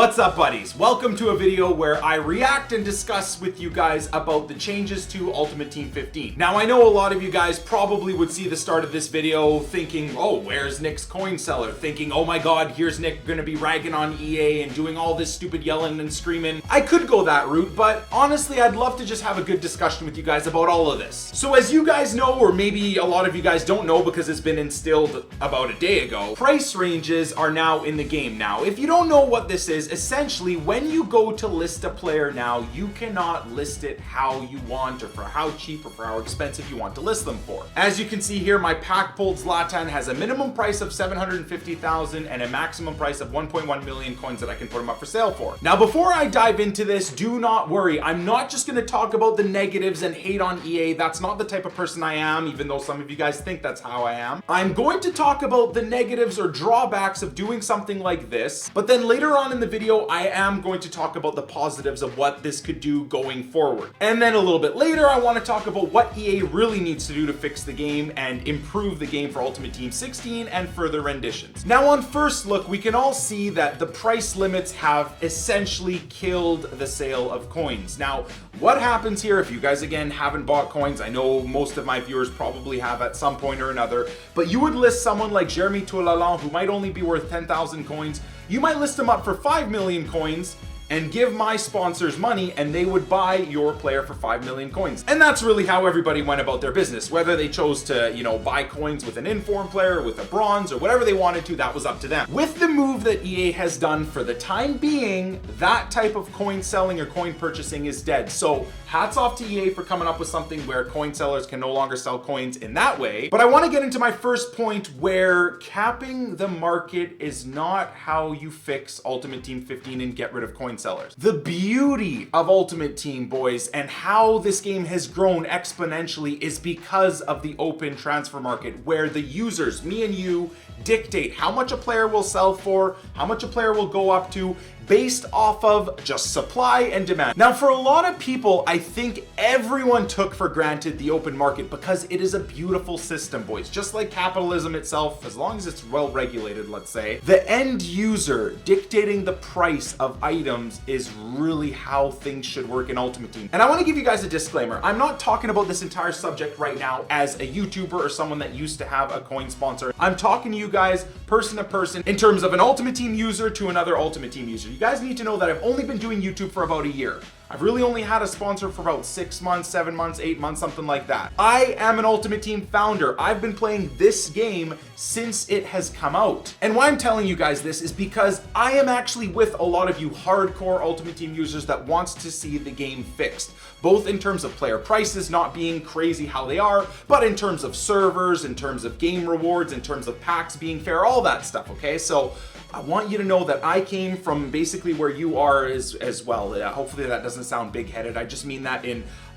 What's up, buddies? Welcome to a video where I react and discuss with you guys about the changes to Ultimate Team 15. Now, I know a lot of you guys probably would see the start of this video thinking, oh, where's Nick's coin seller? Thinking, oh my god, here's Nick gonna be ragging on EA and doing all this stupid yelling and screaming. I could go that route, but honestly, I'd love to just have a good discussion with you guys about all of this. So as you guys know, or maybe a lot of you guys don't know because it's been instilled about a day ago, price ranges are now in the game. Now, if you don't know what this is, essentially when you go to list a player now, you cannot list it how you want or for how cheap or for how expensive you want to list them for. As you can see here, my pack pulled Zlatan has a minimum price of 750,000 and a maximum price of 1.1 million coins that I can put him up for sale for. Now, before I dive into this, do not worry. I'm not just going to talk about the negatives and hate on EA. That's not the type of person I am, even though some of you guys think that's how I am. I'm going to talk about the negatives or drawbacks of doing something like this, but then later on in the video, I am going to talk about the positives of what this could do going forward. And then a little bit later, I want to talk about what EA really needs to do to fix the game and improve the game for Ultimate Team 16 and further renditions. Now, on first look, we can all see that the price limits have essentially killed the sale of coins. Now, what happens here, if you guys again haven't bought coins, I know most of my viewers probably have at some point or another, but you would list someone like Jeremy Toulalan, who might only be worth 10,000 coins. You might list him up for 5 million coins and give my sponsors money, and they would buy your player for 5 million coins. And that's really how everybody went about their business. Whether they chose to, buy coins with an inform player, with a bronze, or whatever they wanted to, that was up to them. With the move that EA has done for the time being, that type of coin selling or coin purchasing is dead. So hats off to EA for coming up with something where coin sellers can no longer sell coins in that way. But I want to get into my first point, where capping the market is not how you fix Ultimate Team 15 and get rid of coin sellers. The beauty of Ultimate Team, boys, and how this game has grown exponentially is because of the open transfer market, where the users, me and you, dictate how much a player will sell for, how much a player will go up to, based off of just supply and demand. Now, for a lot of people, I think everyone took for granted the open market because it is a beautiful system, boys. Just like capitalism itself, as long as it's well regulated, let's say, the end user dictating the price of items is really how things should work in Ultimate Team. And I want to give you guys a disclaimer. I'm not talking about this entire subject right now as a YouTuber or someone that used to have a coin sponsor. I'm talking to you guys person to person in terms of an Ultimate Team user to another Ultimate Team user. You guys need to know that I've only been doing YouTube for about a year. I've really only had a sponsor for about 6 months, 7 months, 8 months, something like that. I am an Ultimate Team founder. I've been playing this game since it has come out. And why I'm telling you guys this is because I am actually with a lot of you hardcore Ultimate Team users that wants to see the game fixed, both in terms of player prices not being crazy how they are, but in terms of servers, in terms of game rewards, in terms of packs being fair, all that stuff, okay? So I want you to know that I came from basically where you are as well. Hopefully that doesn't sound big-headed. I just mean that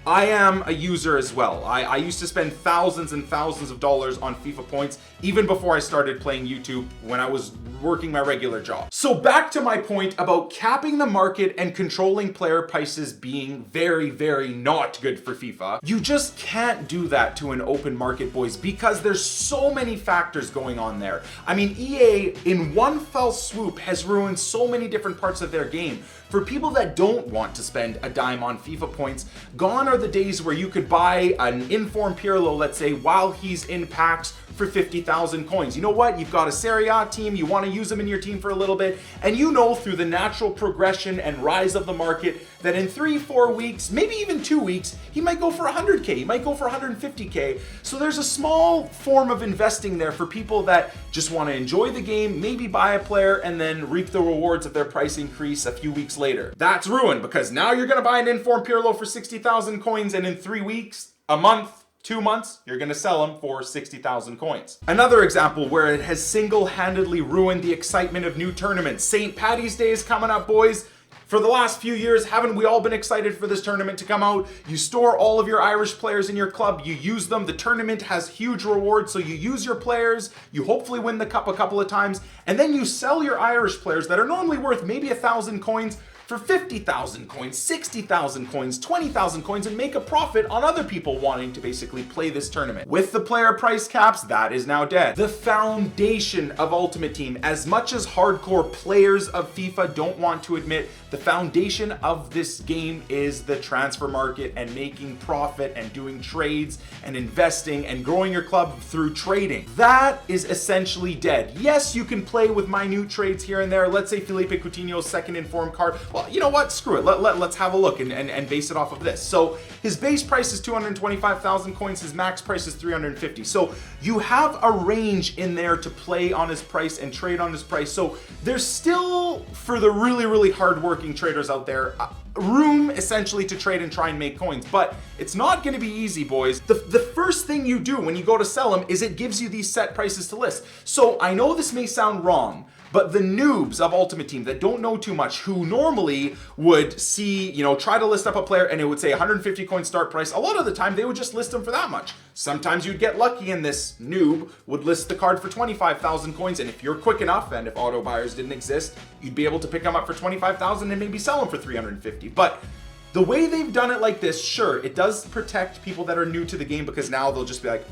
I am a user as well. I used to spend thousands and thousands of dollars on FIFA points even before I started playing YouTube when I was working my regular job. So back to my point about capping the market and controlling player prices being very, very not good for FIFA. You just can't do that to an open market, boys, because there's so many factors going on there. I mean, EA in one fell swoop has ruined so many different parts of their game. For people that don't want to spend a dime on FIFA points, gone are the days where you could buy an inform Pirlo, let's say, while he's in packs for 50,000 coins. You know what? You've got a Serie A team, you want to use them in your team for a little bit, and you know through the natural progression and rise of the market that in 3-4 weeks, maybe even 2 weeks, he might go for 100K, he might go for 150K. So there's a small form of investing there for people that just want to enjoy the game, maybe buy a player, and then reap the rewards of their price increase a few weeks later. That's ruined because now you're going to buy an inform Pirlo for 60,000 coins, and in 3 weeks, a month, 2 months, you're gonna sell them for 60,000 coins. Another example where it has single-handedly ruined the excitement of new tournaments. St. Paddy's Day is coming up, boys. For the last few years, haven't we all been excited for this tournament to come out? You store all of your Irish players in your club, you use them, the tournament has huge rewards, so you use your players, you hopefully win the cup a couple of times, and then you sell your Irish players that are normally worth maybe 1,000 coins for 50,000 coins, 60,000 coins, 20,000 coins, and make a profit on other people wanting to basically play this tournament. With the player price caps, that is now dead. The foundation of Ultimate Team, as much as hardcore players of FIFA don't want to admit, the foundation of this game is the transfer market and making profit and doing trades and investing and growing your club through trading. That is essentially dead. Yes, you can play with minute trades here and there. Let's say Felipe Coutinho's second informed card. Well, you know what? Screw it. Let's have a look and base it off of this. So his base price is 225,000 coins. His max price is 350. So you have a range in there to play on his price and trade on his price. So there's still, for the really hardworking traders out there, room essentially to trade and try and make coins, but it's not going to be easy, boys. The first thing you do when you go to sell them is it gives you these set prices to list. So I know this may sound wrong, but the noobs of Ultimate Team that don't know too much, who normally would see, try to list up a player and it would say 150 coin start price, a lot of the time they would just list them for that much. Sometimes you'd get lucky and this noob would list the card for 25,000 coins, and if you're quick enough and if auto buyers didn't exist, you'd be able to pick them up for 25,000 and maybe sell them for 350. But the way they've done it like this, sure, it does protect people that are new to the game, because now they'll just be like,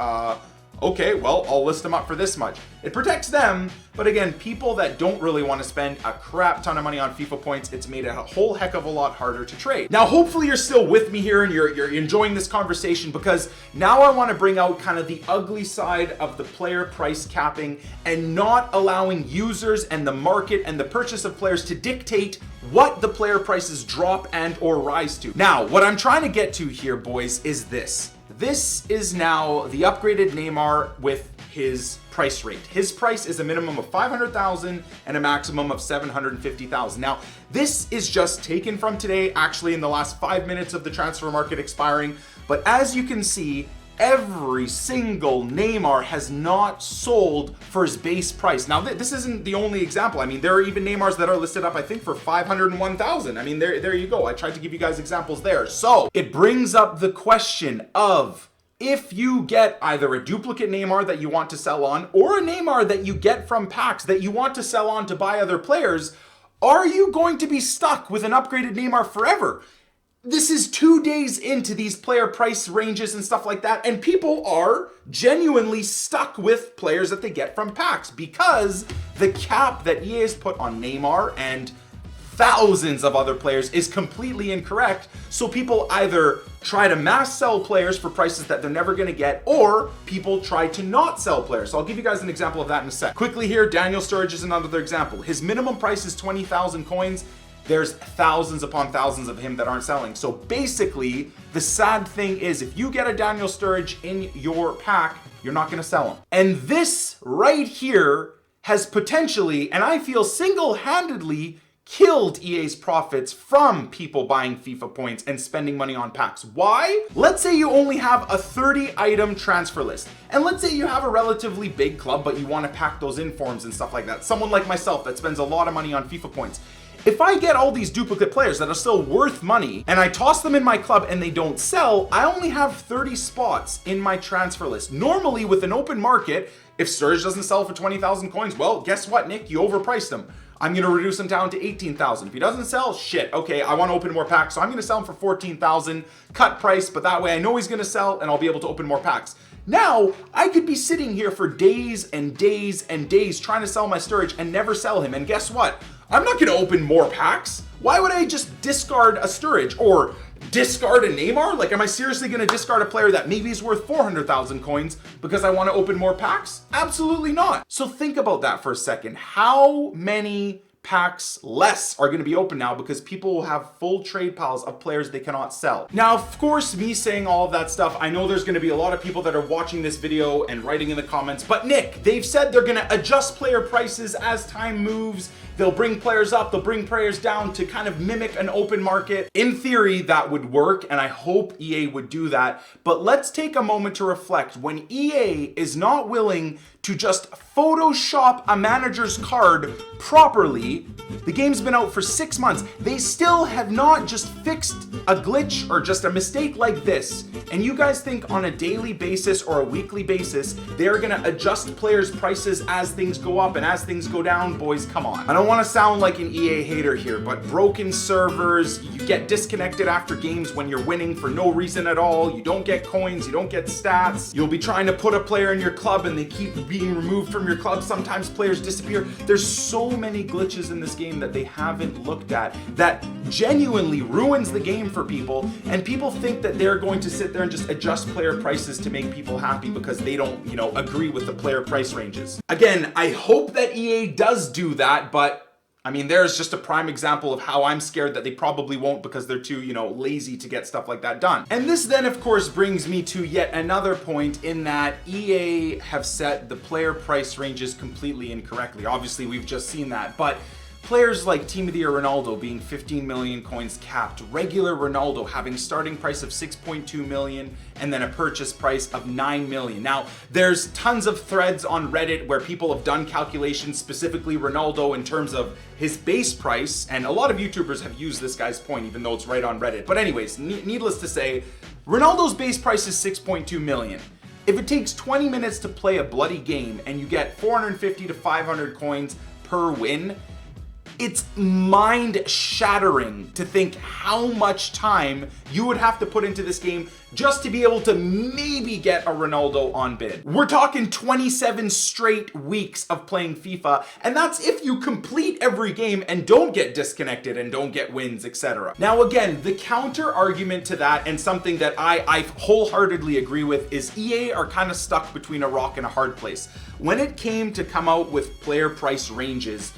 okay, well, I'll list them up for this much. It protects them, but again, people that don't really want to spend a crap ton of money on FIFA points, it's made it a whole heck of a lot harder to trade. Now, hopefully you're still with me here and you're enjoying this conversation, because now I want to bring out kind of the ugly side of the player price capping and not allowing users and the market and the purchase of players to dictate what the player prices drop and or rise to. Now, what I'm trying to get to here, boys, is this. This is now the upgraded Neymar with his price rate. His price is a minimum of 500,000 and a maximum of 750,000. Now, this is just taken from today, actually in the last 5 minutes of the transfer market expiring. But as you can see, every single Neymar has not sold for his base price. Now, this isn't the only example. I mean, there are even Neymars that are listed up, I think, for 501,000. I mean, there you go. I tried to give you guys examples there. So it brings up the question of, if you get either a duplicate Neymar that you want to sell on, or a Neymar that you get from packs that you want to sell on to buy other players, are you going to be stuck with an upgraded Neymar forever? This is 2 days into these player price ranges and stuff like that, and people are genuinely stuck with players that they get from packs, because the cap that EA has put on Neymar and thousands of other players is completely incorrect. So people either try to mass sell players for prices that they're never going to get, or people try to not sell players. So I'll give you guys an example of that in a sec. Quickly here, Daniel Sturridge is another example. His minimum price is 20,000 coins. There's thousands upon thousands of him that aren't selling. So basically, the sad thing is, if you get a Daniel Sturridge in your pack, you're not going to sell him. And this right here has potentially, and I feel single-handedly, killed EA's profits from people buying FIFA points and spending money on packs. Why? Let's say you only have a 30-item transfer list. And let's say you have a relatively big club, but you want to pack those informs and stuff like that. Someone like myself that spends a lot of money on FIFA points. If I get all these duplicate players that are still worth money and I toss them in my club and they don't sell, I only have 30 spots in my transfer list. Normally with an open market, if Sturridge doesn't sell for 20,000 coins, well, guess what, Nick? You overpriced him. I'm going to reduce him down to 18,000. If he doesn't sell, shit, okay, I want to open more packs, so I'm going to sell him for 14,000, cut price, but that way I know he's going to sell and I'll be able to open more packs. Now, I could be sitting here for days and days and days trying to sell my Sturridge and never sell him, and guess what? I'm not going to open more packs. Why would I just discard a Sturridge or discard a Neymar? Like, am I seriously going to discard a player that maybe is worth 400,000 coins because I want to open more packs? Absolutely not. So think about that for a second. How many packs less are going to be open now because people will have full trade piles of players they cannot sell? Now, of course, me saying all of that stuff, I know there's going to be a lot of people that are watching this video and writing in the comments, but Nick, they've said they're going to adjust player prices as time moves. They'll bring players up, they'll bring players down to kind of mimic an open market. In theory, that would work, and I hope EA would do that. But let's take a moment to reflect. When EA is not willing to just Photoshop a manager's card properly, the game's been out for 6 months. They still have not just fixed a glitch or just a mistake like this. And you guys think on a daily basis or a weekly basis, they're gonna adjust players' prices as things go up and as things go down? Boys, come on. I don't don't want to sound like an EA hater here, but broken servers, you get disconnected after games when you're winning for no reason at all, you don't get coins, you don't get stats, you'll be trying to put a player in your club and they keep being removed from your club, sometimes players disappear. There's so many glitches in this game that they haven't looked at that genuinely ruins the game for people, and people think that they're going to sit there and just adjust player prices to make people happy because they don't, agree with the player price ranges. Again, I hope that EA does do that, but I mean, there's just a prime example of how I'm scared that they probably won't because they're too, lazy to get stuff like that done. And this then, of course, brings me to yet another point in that EA have set the player price ranges completely incorrectly. Obviously, we've just seen that, but players like Team of the Year Ronaldo being 15 million coins capped, regular Ronaldo having starting price of 6.2 million and then a purchase price of 9 million. Now, there's tons of threads on Reddit where people have done calculations, specifically Ronaldo, in terms of his base price, and a lot of YouTubers have used this guy's point, even though it's right on Reddit. But anyways, needless to say, Ronaldo's base price is 6.2 million. If it takes 20 minutes to play a bloody game and you get 450 to 500 coins per win, it's mind-shattering to think how much time you would have to put into this game just to be able to maybe get a Ronaldo on bid. We're talking 27 straight weeks of playing FIFA, and that's if you complete every game and don't get disconnected and don't get wins, etc. Now again, the counter argument to that, and something that I wholeheartedly agree with, is EA are kind of stuck between a rock and a hard place. When it came to come out with player price ranges,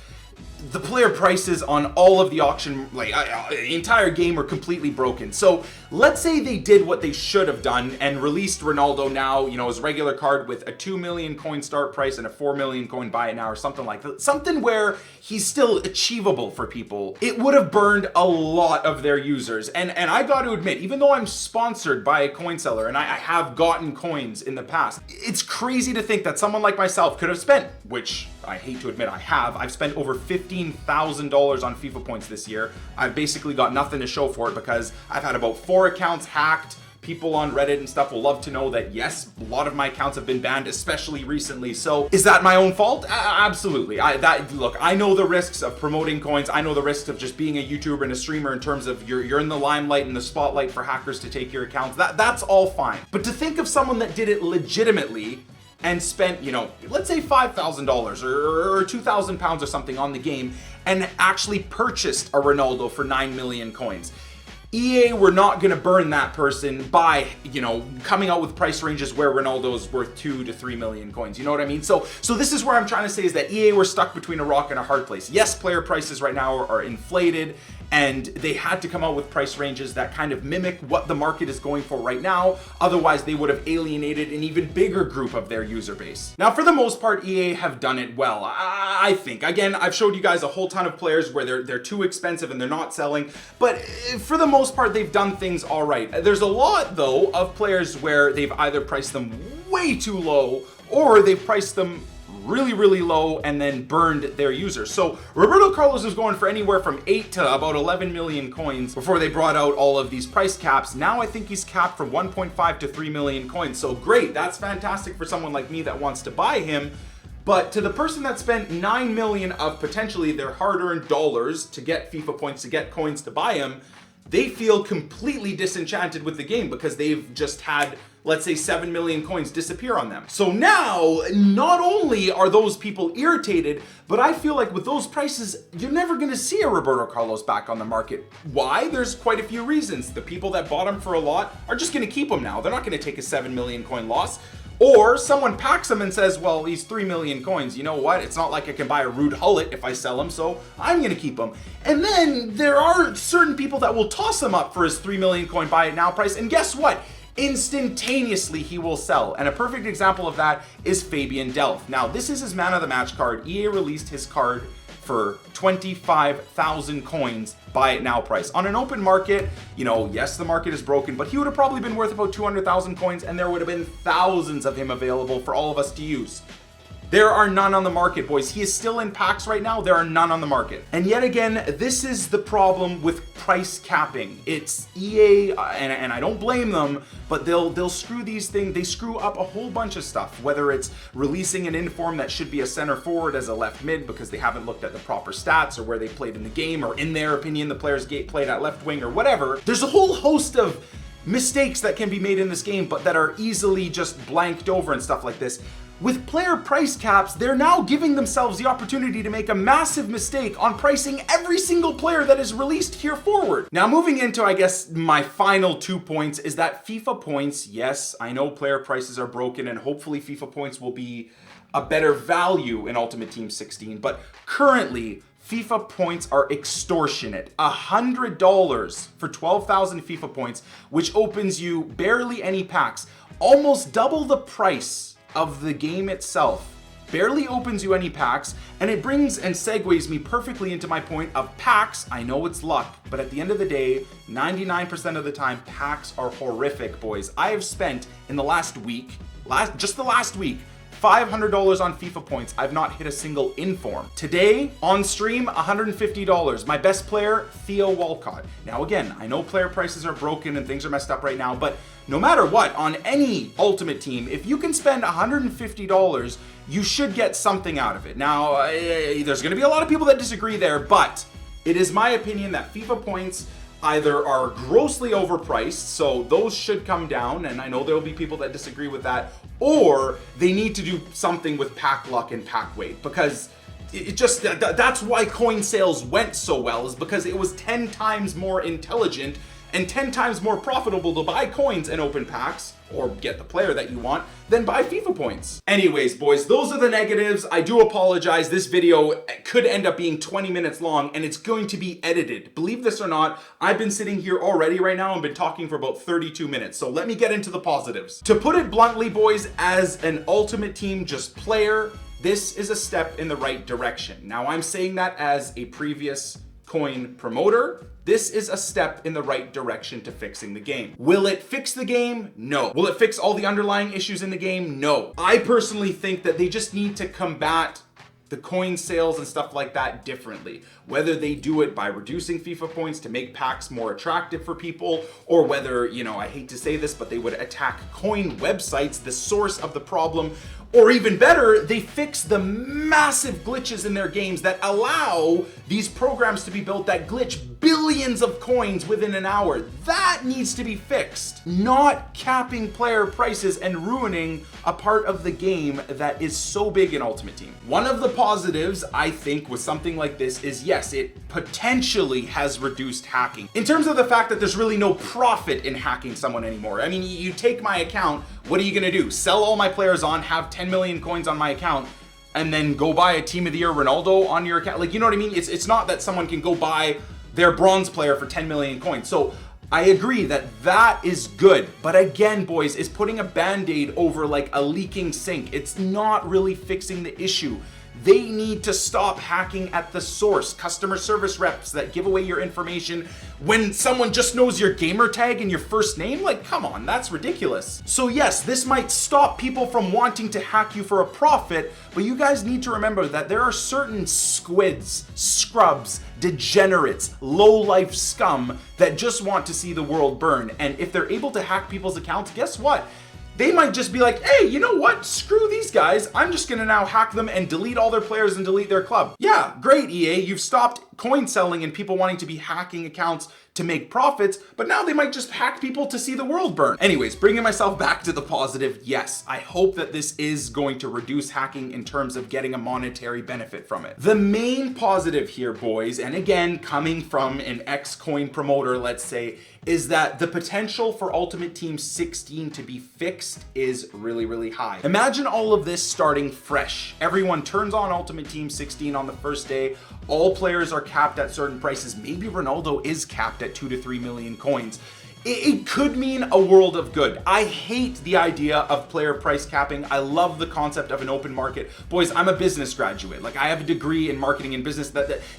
the player prices on all of the auction, the entire game, are completely broken. So let's say they did what they should have done and released Ronaldo now, his regular card with a 2 million coin start price and a 4 million coin buy it now, or something like that. Something where he's still achievable for people. It would have burned a lot of their users. And I got to admit, even though I'm sponsored by a coin seller and I have gotten coins in the past, it's crazy to think that someone like myself could have spent, which I hate to admit I've spent over $15,000 on FIFA points this year. I've basically got nothing to show for it because I've had about 4 accounts hacked. People on Reddit and stuff will love to know that, yes, a lot of my accounts have been banned, especially recently. So is that my own fault? Absolutely. Look, I know the risks of promoting coins. I know the risks of just being a YouTuber and a streamer in terms of you're in the limelight and the spotlight for hackers to take your accounts. That's all fine. But to think of someone that did it legitimately and spent, let's say $5,000 or 2,000 pounds or something on the game and actually purchased a Ronaldo for 9 million coins. EA were not going to burn that person by, coming out with price ranges where Ronaldo's worth 2 to 3 million coins. You know what I mean? So this is where I'm trying to say is that EA were stuck between a rock and a hard place. Yes, player prices right now are inflated, and they had to come out with price ranges that kind of mimic what the market is going for right now. Otherwise, they would have alienated an even bigger group of their user base. Now, for the most part, EA have done it well, I think. Again, I've showed you guys a whole ton of players where they're too expensive and they're not selling, but for the most part, they've done things all right. There's a lot, though, of players where they've either priced them way too low or they've priced them really, really low and then burned their users. So Roberto Carlos was going for anywhere from 8 to about 11 million coins before they brought out all of these price caps. Now I think he's capped from 1.5 to 3 million coins. So great, that's fantastic for someone like me that wants to buy him. But to the person that spent 9 million of potentially their hard-earned dollars to get FIFA points, to get coins to buy him, they feel completely disenchanted with the game because they've just had, let's say, 7 million coins disappear on them. So now, not only are those people irritated, but I feel like with those prices, you're never gonna see a Roberto Carlos back on the market. Why? There's quite a few reasons. The people that bought him for a lot are just gonna keep him now. They're not gonna take a 7 million coin loss. Or someone packs him and says, well, he's 3 million coins. You know what? It's not like I can buy a Rude Hullet if I sell him, so I'm going to keep him. And then there are certain people that will toss him up for his 3 million coin buy it now price. And guess what? Instantaneously he will sell. And a perfect example of that is Fabian Delph. Now, this is his man of the match card. EA released his card for 25,000 coins buy it now price. On an open market, yes, the market is broken, but he would have probably been worth about 200,000 coins and there would have been thousands of him available for all of us to use. There are none on the market, boys. He is still in packs right now. There are none on the market. And yet again, this is the problem with price capping. It's EA, and I don't blame them, but they'll screw these things. They screw up a whole bunch of stuff, whether it's releasing an inform that should be a center forward as a left mid because they haven't looked at the proper stats or where they played in the game, or in their opinion, the players played at left wing or whatever. There's a whole host of mistakes that can be made in this game, but that are easily just blanked over and stuff like this. With player price caps, they're now giving themselves the opportunity to make a massive mistake on pricing every single player that is released here forward. Now, moving into, I guess, my final 2 points is that FIFA points, yes, I know player prices are broken and hopefully FIFA points will be a better value in Ultimate Team 16, but currently, FIFA points are extortionate. $100 for 12,000 FIFA points, which opens you barely any packs, almost double the price of the game itself, barely opens you any packs, and it brings and segues me perfectly into my point of packs. I know it's luck, but at the end of the day, 99% of the time, packs are horrific, boys. I have spent in the last week, just the last week, $500 on FIFA points. I've not hit a single inform. Today, on stream, $150. My best player, Theo Walcott. Now again, I know player prices are broken and things are messed up right now, but no matter what, on any Ultimate Team, if you can spend $150, you should get something out of it. Now, there's gonna be a lot of people that disagree there, but it is my opinion that FIFA points either are grossly overpriced, so those should come down, and I know there will be people that disagree with that, or they need to do something with pack luck and pack weight, because it just, that's why coin sales went so well, is because it was 10 times more intelligent and 10 times more profitable to buy coins and open packs, or get the player that you want, than buy FIFA points. Anyways, boys, those are the negatives. I do apologize. This video could end up being 20 minutes long, and it's going to be edited. Believe this or not, I've been sitting here already right now and been talking for about 32 minutes, so let me get into the positives. To put it bluntly, boys, as an Ultimate Team just player, this is a step in the right direction. Now, I'm saying that as a previous coin promoter. This is a step in the right direction to fixing the game. Will it fix the game? No. Will it fix all the underlying issues in the game? No. I personally think that they just need to combat the coin sales and stuff like that differently. Whether they do it by reducing FIFA points to make packs more attractive for people, or whether, you know, I hate to say this, but they would attack coin websites, the source of the problem, or even better, they fix the massive glitches in their games that allow these programs to be built that glitch billions of coins within an hour. That needs to be fixed. Not capping player prices and ruining a part of the game that is so big in Ultimate Team. One of the positives, I think, with something like this is, yes, it potentially has reduced hacking. In terms of the fact that there's really no profit in hacking someone anymore. I mean, you take my account, what are you gonna do? Sell all my players on, have 10 million coins on my account, and then go buy a Team of the Year Ronaldo on your account? Like, you know what I mean? It's not that someone can go buy their bronze player for 10 million coins. So I agree that that is good. But again, boys, it's putting a band-aid over like a leaking sink. It's not really fixing the issue. They need to stop hacking at the source. Customer service reps that give away your information when someone just knows your gamer tag and your first name. Like, come on, that's ridiculous. So yes, this might stop people from wanting to hack you for a profit, but you guys need to remember that there are certain squids, scrubs, degenerates, low-life scum that just want to see the world burn. And if they're able to hack people's accounts, guess what? They might just be like, hey, you know what? Screw these guys. I'm just gonna now hack them and delete all their players and delete their club. Yeah, great, EA. You've stopped coin selling and people wanting to be hacking accounts to make profits, but now they might just hack people to see the world burn. Anyways, bringing myself back to the positive, yes, I hope that this is going to reduce hacking in terms of getting a monetary benefit from it. The main positive here, boys, and again, coming from an ex-coin promoter, let's say, is that the potential for Ultimate Team 16 to be fixed is really, really high. Imagine all of this starting fresh. Everyone turns on Ultimate Team 16 on the first day. All players are capped at certain prices. Maybe Ronaldo is capped at 2 to 3 million coins. It could mean a world of good. I hate the idea of player price capping. I love the concept of an open market. Boys, I'm a business graduate. Like, I have a degree in marketing and business.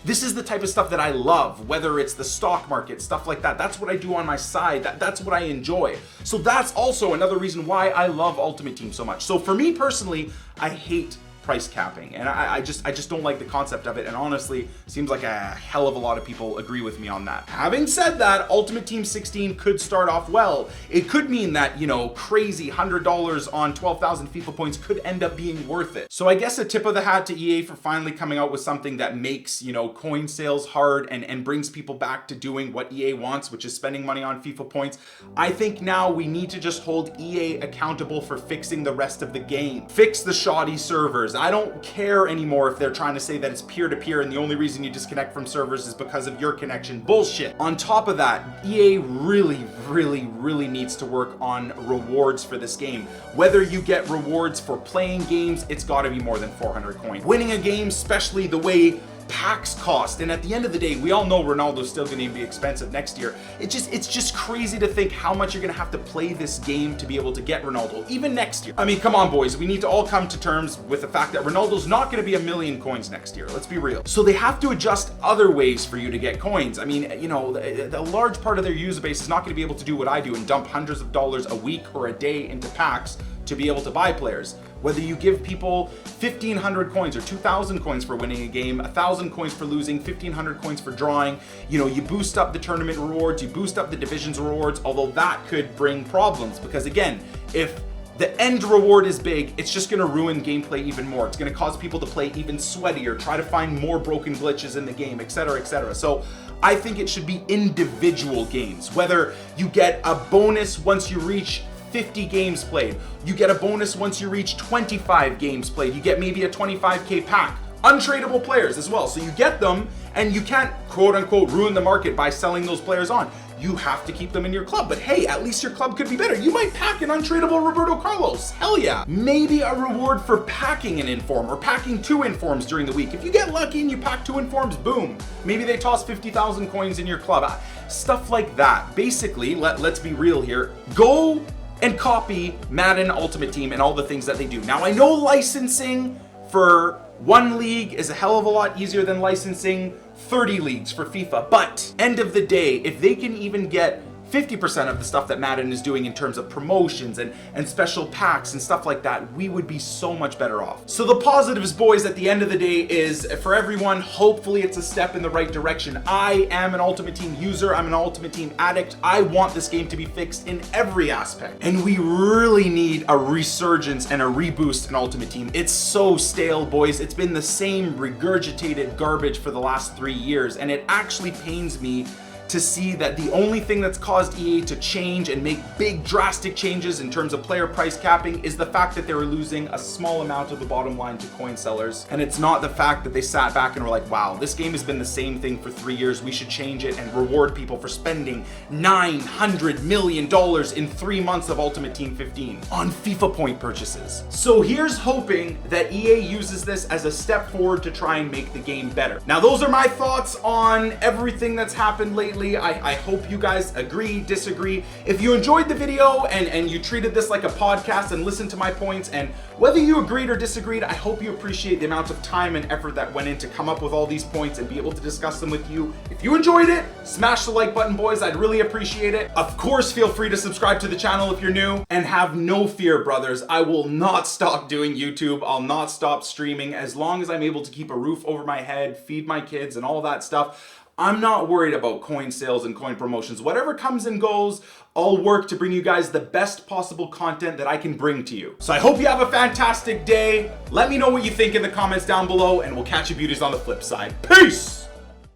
This is the type of stuff that I love, whether it's the stock market, stuff like that. That's what I do on my side. That's what I enjoy. So that's also another reason why I love Ultimate Team so much. So for me personally, I hate price capping, and I just don't like the concept of it, and honestly seems like a hell of a lot of people agree with me on that. Having said that, Ultimate Team 16 could start off well. It could mean that, you know, crazy $100 on 12,000 FIFA points could end up being worth it. So I guess a tip of the hat to EA for finally coming out with something that makes, you know, coin sales hard and brings people back to doing what EA wants, which is spending money on FIFA points. I think now we need to just hold EA accountable for fixing the rest of the game. Fix the shoddy servers. I don't care anymore if they're trying to say that it's peer-to-peer and the only reason you disconnect from servers is because of your connection. Bullshit. On top of that, EA really needs to work on rewards for this game. Whether you get rewards for playing games, it's gotta be more than 400 coins. Winning a game, especially the way packs cost, and at the end of the day, we all know Ronaldo's still going to be expensive next year. It's just crazy to think how much you're going to have to play this game to be able to get Ronaldo, even next year. I mean, come on, boys, we need to all come to terms with the fact that Ronaldo's not going to be 1 million coins next year. Let's be real. So they have to adjust other ways for you to get coins. I mean, you know, the large part of their user base is not going to be able to do what I do and dump hundreds of dollars a week or a day into packs to be able to buy players. Whether you give people 1,500 coins or 2,000 coins for winning a game, 1,000 coins for losing, 1,500 coins for drawing, you know, you boost up the tournament rewards, you boost up the divisions rewards, although that could bring problems because again, if the end reward is big, it's just gonna ruin gameplay even more. It's gonna cause people to play even sweatier, try to find more broken glitches in the game, etc., etc. So I think it should be individual games, whether you get a bonus once you reach 50 games played. You get a bonus once you reach 25 games played. You get maybe a 25k pack. Untradeable players as well. So you get them and you can't quote unquote ruin the market by selling those players on. You have to keep them in your club. But hey, at least your club could be better. You might pack an untradeable Roberto Carlos. Hell yeah. Maybe a reward for packing an inform or packing 2 informs during the week. If you get lucky and you pack 2 informs, boom. Maybe they toss 50,000 coins in your club. Stuff like that. Basically, let's be real here. Go and copy Madden Ultimate Team and all the things that they do. Now I know licensing for one league is a hell of a lot easier than licensing 30 leagues for FIFA, but end of the day, if they can even get 50% of the stuff that Madden is doing in terms of promotions and special packs and stuff like that, we would be so much better off. So the positives, boys, at the end of the day is for everyone, hopefully it's a step in the right direction. I am an Ultimate Team user. I'm an Ultimate Team addict. I want this game to be fixed in every aspect. And we really need a resurgence and a reboost in Ultimate Team. It's so stale, boys. It's been the same regurgitated garbage for the last 3 years. And it actually pains me to see that the only thing that's caused EA to change and make big drastic changes in terms of player price capping is the fact that they were losing a small amount of the bottom line to coin sellers. And it's not the fact that they sat back and were like, wow, this game has been the same thing for 3 years, we should change it and reward people for spending $900 million in 3 months of Ultimate Team 15 on FIFA point purchases. So here's hoping that EA uses this as a step forward to try and make the game better. Now those are my thoughts on everything that's happened lately. I hope you guys agree, disagree. If you enjoyed the video and you treated this like a podcast and listened to my points, and whether you agreed or disagreed, I hope you appreciate the amount of time and effort that went in to come up with all these points and be able to discuss them with you. If you enjoyed it, smash the like button, boys. I'd really appreciate it. Of course, feel free to subscribe to the channel if you're new, and have no fear, brothers. I will not stop doing YouTube. I'll not stop streaming as long as I'm able to keep a roof over my head, feed my kids and all that stuff. I'm not worried about coin sales and coin promotions. Whatever comes and goes, I'll work to bring you guys the best possible content that I can bring to you. So I hope you have a fantastic day. Let me know what you think in the comments down below, and we'll catch you beauties on the flip side. Peace!